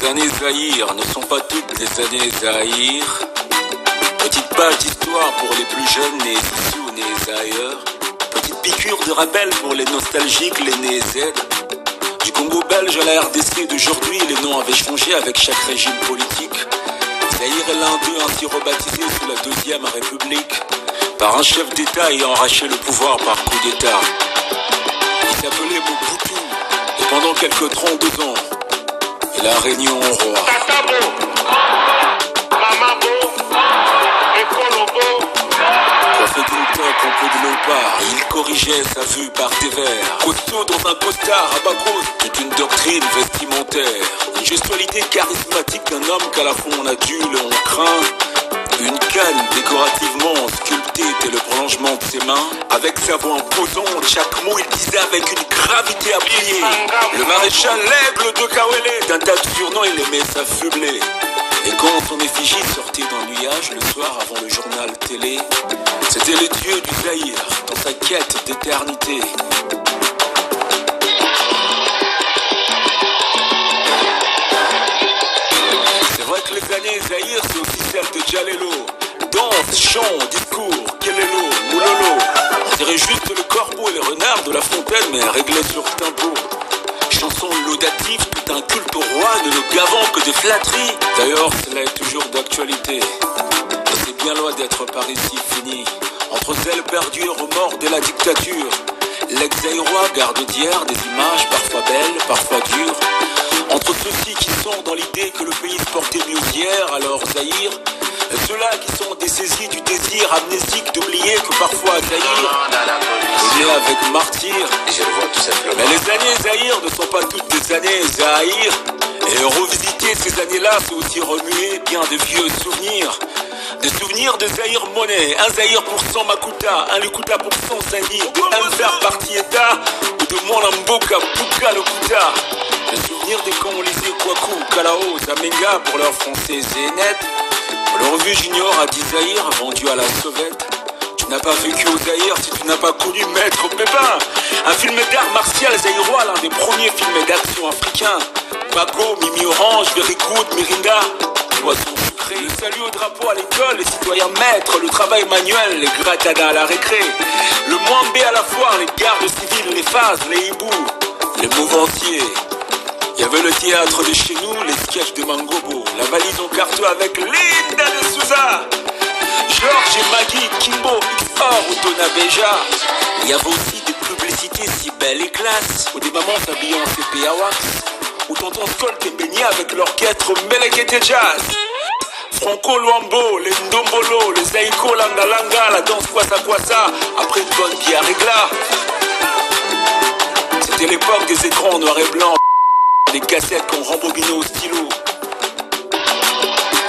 années Zaïre ne sont pas toutes les années Zaïre. Petite page d'histoire pour les plus jeunes nés ici ou nés ailleurs. Petite piqûre de rappel pour les nostalgiques, les nés Z. Du Congo belge à la RDC d'aujourd'hui, les noms avaient changé avec chaque régime politique. Zaïre est l'un d'eux ainsi rebaptisé sous la Deuxième République par un chef d'État ayant arraché le pouvoir par coup d'État. Il s'appelait Mobutu et pendant quelques 32 ans, il a régné en roi. Tatabo, Mamabo, Ekolobo. Coiffé d'une toque en peau de léopard, il corrigeait sa vue par des vers. Costaud dans un costard à bas cause, toute une doctrine vestimentaire. Une gestualité charismatique d'un homme qu'à la fois on adule et on craint. Une canne décorativement sculptée tel le prolongement de ses mains. Avec sa voix imposante, chaque mot il disait avec une gravité appuyée. Le maréchal l'aigle de Kawele, d'un tas de surnoms il aimait s'affubler. Et quand son effigie sortait d'un nuage le soir avant le journal télé, c'était le dieu du Zaïre dans sa quête d'éternité. C'est vrai que les années Zaïre c'est aussi celle de Jalelo. Danse, chant, discours, Kelelo, Moulolo. On dirait juste le corbeau et les renards de La Fontaine mais réglés sur tempo. Chanson laudative, tout un culte au roi, ne le gavant que de flatteries. D'ailleurs, cela est toujours d'actualité. Et c'est bien loin d'être par ici fini. Entre zèle perdu et remords de la dictature, l'ex-Zaïrois garde d'hier des images parfois belles, parfois dures. Entre ceux-ci qui sont dans l'idée que le pays se portait mieux hier, alors Zaïre, et ceux-là qui sont dessaisis du désir amnésique d'oublier que parfois Zaïre est avec martyr. Mais les années Zaïre ne sont pas toutes des années Zaïre. Et revisiter ces années-là, c'est aussi remuer bien de vieux souvenirs. Des souvenirs de Zaïre monnaie, un Zaïre pour 100 Makuta, un Lukuta pour 100 Saint-Denis, de Hamza Partieta ou de Mwanamboka Puka Lokuta. Les souvenirs des quand on lisait Kwaku, Kalao, Zamenga pour leur français Zénet. Le revue junior a dit Zaïre, vendu à la sauvette. Tu n'as pas vécu au Zaïre si tu n'as pas connu Maître Pépin. Un film d'art martial zaïrois, l'un des premiers films d'action africains. Bago, Mimi Orange, Very Good, Mirinda, Poisson sucré. Le salut au drapeau à l'école, les citoyens maîtres, le travail manuel, les gratadas à la récré. Le Mwambé à la foire, les gardes civils, les phases, les hiboux, les mouvanciers. Il y avait le théâtre de chez nous, les sketchs de Mangobo, la valise en carton avec Linda de Souza, Georges et Maggie, Kimbo, XOR ou Donna Beja. Il y avait aussi des publicités si belles et classes, où des mamans s'habillant en CP à wax, où tonton Colt est baigné avec l'orchestre Melekete Jazz. Franco Luambo, les Ndombolo, les Zaïko Langa Langa, la danse Kwasa, après une bonne bière régla. C'était l'époque des écrans noir et blanc. Les cassettes qu'on rembobinait au stylo.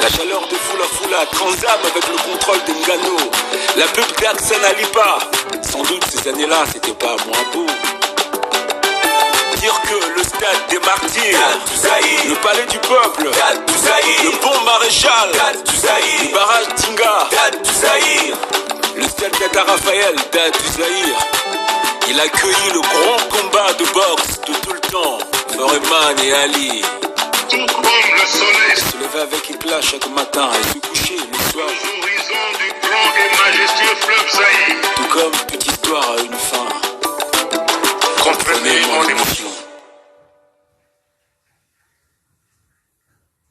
La chaleur de Fula, Transam avec le contrôle de Ngano. La pub d'Axana Lipa. Sans doute ces années-là, c'était pas moins beau. Dire que le stade des martyrs, le palais du peuple, le pont maréchal, le barrage Tinga, le stade Tata Raphaël, date du Zaïre. Il a accueilli le grand combat de boxe de tout le temps. Foreman et Ali. Tout comme le soleil Se lever avec éclat chaque matin et se coucher le soir. aux horizons du grand et majestueux fleuve Zaïre. Tout comme toute histoire a une fin. Comprenez mon émotion.